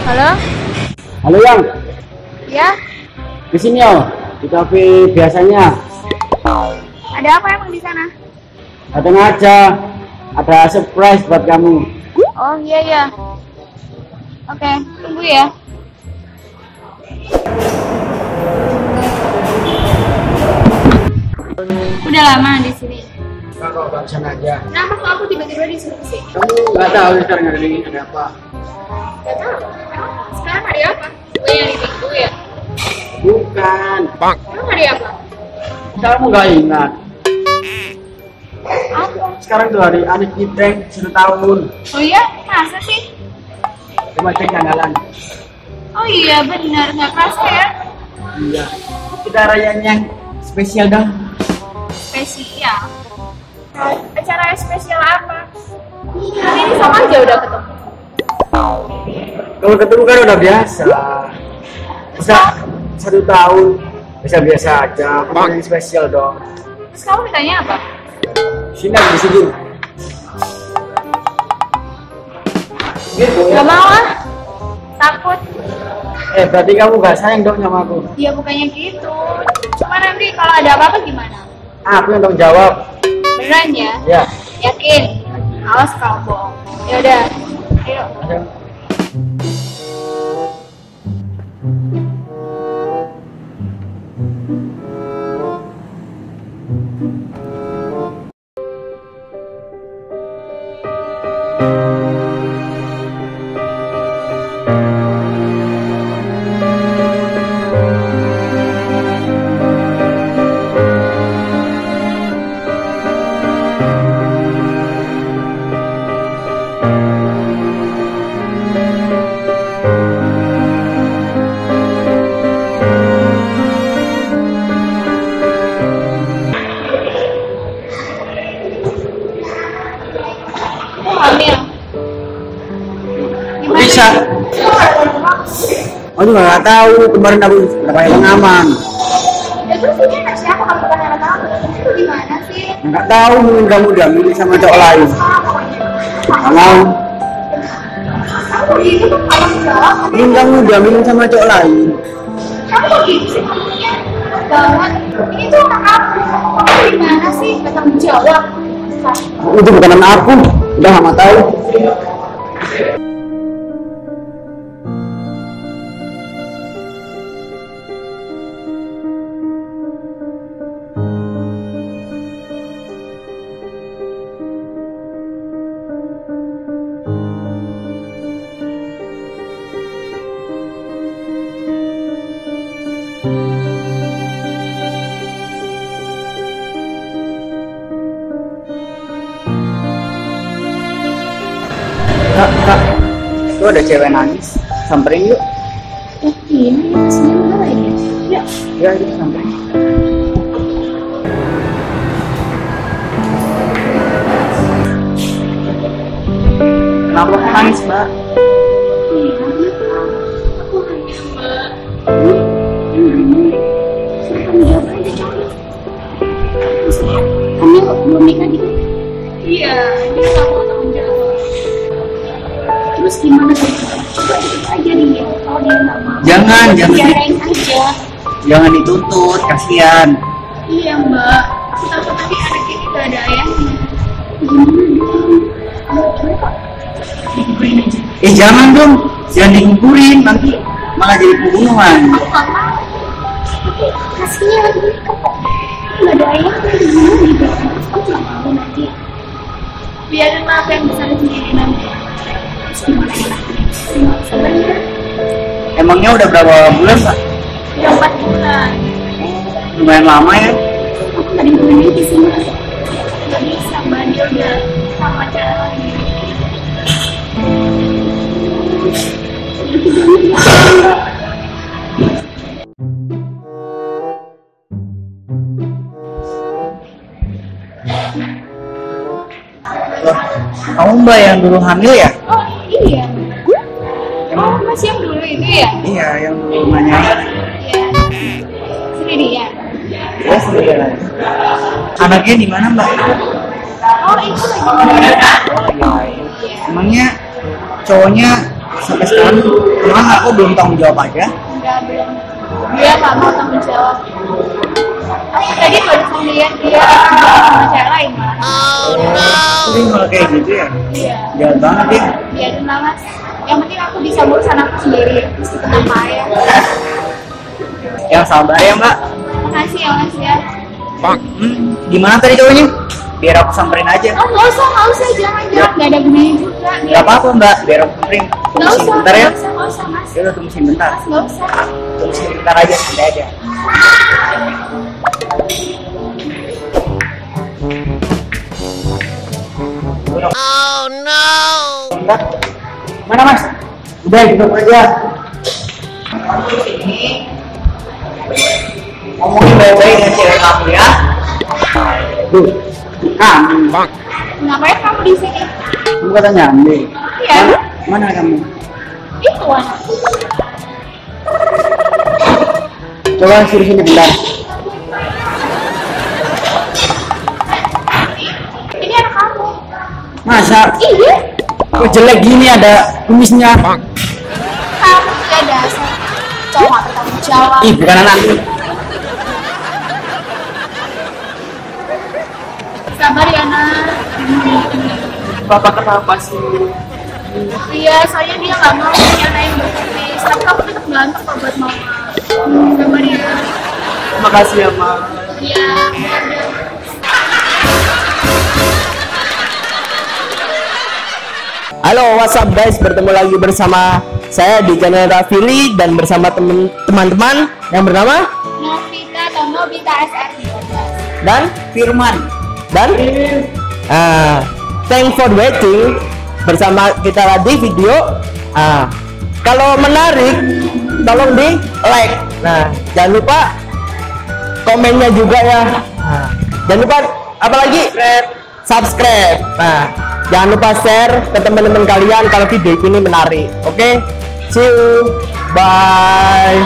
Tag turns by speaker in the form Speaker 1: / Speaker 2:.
Speaker 1: Halo?
Speaker 2: Halo Yang,
Speaker 1: Ya?
Speaker 2: di sini yo, di kafe biasanya.
Speaker 1: Ada apa emang di sana?
Speaker 2: Datang aja, ada surprise buat kamu.
Speaker 1: Oh iya ya. Oke, tunggu ya. Udah lama di sini.
Speaker 2: Kalau barusan aja.
Speaker 1: Kenapa kok aku tiba-tiba disuruh ke sini?
Speaker 2: Kamu nggak tahu sekarang ada apa?
Speaker 1: Gak tahu. Emang sekarang hari apa? Oh yang di minggu ya?
Speaker 2: Bukan.
Speaker 1: Emang hari apa?
Speaker 2: Kamu nggak ingat?
Speaker 1: Apa?
Speaker 2: Sekarang tuh hari anak kita 1 tahun.
Speaker 1: Oh iya? Masa sih?
Speaker 2: Cuma cek tanggalan.
Speaker 1: Oh iya benar, nggak kerasa ya?
Speaker 2: Iya. Kita rayain yang spesial dong.
Speaker 1: Spesial? Acara spesial apa? Kan ini sama aja udah ketemu.
Speaker 2: Kalau ketemu kan udah biasa. Bisa 1 tahun. Biasa aja. Kita yang spesial dong.
Speaker 1: Terus kamu ditanya apa?
Speaker 2: Sini di sini. Gitu ya.
Speaker 1: Gak mau ah, takut.
Speaker 2: Berarti kamu gak sayang dong sama aku?
Speaker 1: Ya bukannya gitu. Cuma nanti kalau ada apa-apa gimana?
Speaker 2: Aku yang tanggung jawab.
Speaker 1: Beneran ya?
Speaker 2: Ya.
Speaker 1: Yakin? Awas kalau bohong. Ya udah, ayo. Aku hamil.
Speaker 2: Kok bisa? Aku juga nggak tahu. Kemarin aku udah pakai pengaman.
Speaker 1: Ya terus ini anak siapa kalau bukan anak kamu? Itu gimana sih?
Speaker 2: Nggak tahu mungkin kamu udah milih sama cowok lain. Nggak mau.
Speaker 1: Kamu gitu tuh kalau jawab.
Speaker 2: Mungkin kamu udah milih sama cowok lain.
Speaker 1: Kamu kok gitu sih ngomongnya? Banget. Ini tuh anak aku. Kamu gimana sih? Gak tanggung jawab.
Speaker 2: Itu bukan anak aku. Udah nggak tahu. Kak, itu ada cewek nangis. Samperin yuk.
Speaker 1: Ini sebenarnya ini. Ya.
Speaker 2: Ya, itu samperin. Kenapa kok nangis, Mbak?
Speaker 1: Aku hanya Mbak. Kamu jawab aja coba. Kamu belum nikah gitu? Iya, dia nggak mau tanggung jawab. Terus gimana sih? Coba ikut aja dia. Kalau dia nggak mau.
Speaker 2: Jangan.
Speaker 1: Biarin aja.
Speaker 2: Jangan dituntut, kasihan.
Speaker 1: Iya Mbak. Aku takut nanti anak ini gak ada ayahnya. Gimana dong? Kamu coba dikuburin aja.
Speaker 2: Jangan dong, jangan dikuburin, nanti malah jadi pembunuhan.
Speaker 1: Aku nggak mau. Tapi kasihan kok nggak ada ayahnya gimana gitu. Aku nggak mau nanti. Biarin apa yang bisa sendiri nanti. Terus gimana ya? Sebenarnya
Speaker 2: Emangnya udah berapa bulan, Pak?
Speaker 1: udah 4 bulan.
Speaker 2: Lumayan lama ya.
Speaker 1: Aku nggak dibolehin di sini. Nggak bisa Mbak, dia udah sama cara lain.
Speaker 2: Loh, kamu Mbak yang dulu hamil ya?
Speaker 1: Oh iya. Oh masih yang dulu itu ya?
Speaker 2: Iya, yang dulu nanya.
Speaker 1: Iya. Sendirian.
Speaker 2: Ya, sendirian. Anaknya di mana, Mbak?
Speaker 1: Oh itu lagi.
Speaker 2: Emangnya
Speaker 3: cowoknya sampai sekarang memang aku belum tanggung jawab aja.
Speaker 1: Enggak, belum. Dia nggak mau tanggung jawab. Aku tadi baru lihat dia sama cewek lain malah.
Speaker 3: Jadi malah kayak gitu ya.
Speaker 1: Iya.
Speaker 3: Jahat banget ya.
Speaker 1: Iya, tenang mas. Yang penting aku bisa urusan aku sendiri. Meskipun tanpa ayah.
Speaker 3: Yang sabar ya mbak.
Speaker 1: Makasih ya mas ya.
Speaker 3: Gimana tadi cowoknya? Biar aku samperin aja.
Speaker 1: Oh nggak usah, jangan. Nggak ada gunanya juga.
Speaker 3: Gak apa-apa mbak, biar aku samperin.
Speaker 1: Nggak usah,
Speaker 3: Bentar ya.
Speaker 1: nggak usah mas.
Speaker 3: Ya udah tunggu sebentar.
Speaker 1: Mas nggak usah.
Speaker 3: Tunggu sebentar aja, santai aja.
Speaker 4: Oh no!
Speaker 3: Bentar. Mana mas? Udah gitu aja. Ini ngomongin baik-baik dengan cewek kamu ya. Tuh, kamu.
Speaker 1: Ngapain kamu di sini?
Speaker 3: Kamu katanya ambil.
Speaker 1: Iya.
Speaker 3: Mana kamu?
Speaker 1: Itu anak.
Speaker 3: Coba suruh sini bentar.
Speaker 1: Ini anak kamu.
Speaker 3: Masa?
Speaker 1: Iya.
Speaker 3: Kok jelek gini ada kumisnya?
Speaker 1: Kamu sudah dasar. Cowok nggak bertanggung jawab.
Speaker 3: Ih, bukan anak.
Speaker 1: Sabar ya nak.
Speaker 3: Bapak kenapa sih?
Speaker 1: Iya, soalnya dia nggak mau punya anak yang berkumis. Tapi kamu tetap ganteng kok buat mama. Sabar ya.
Speaker 3: Terima kasih ya, Ma.
Speaker 1: Iya.
Speaker 5: Halo, what's up guys? Bertemu lagi bersama saya di channel Rafili dan bersama teman-teman yang bernama
Speaker 1: Novita atau Nobita SR 13.
Speaker 5: dan
Speaker 3: Firman.
Speaker 5: thanks for waiting bersama kita lagi video. Kalau menarik tolong di like. Nah, jangan lupa komennya juga ya. Jangan lupa apalagi subscribe. Nah, jangan lupa share ke teman-teman kalian kalau video ini menarik. Oke, see you, bye.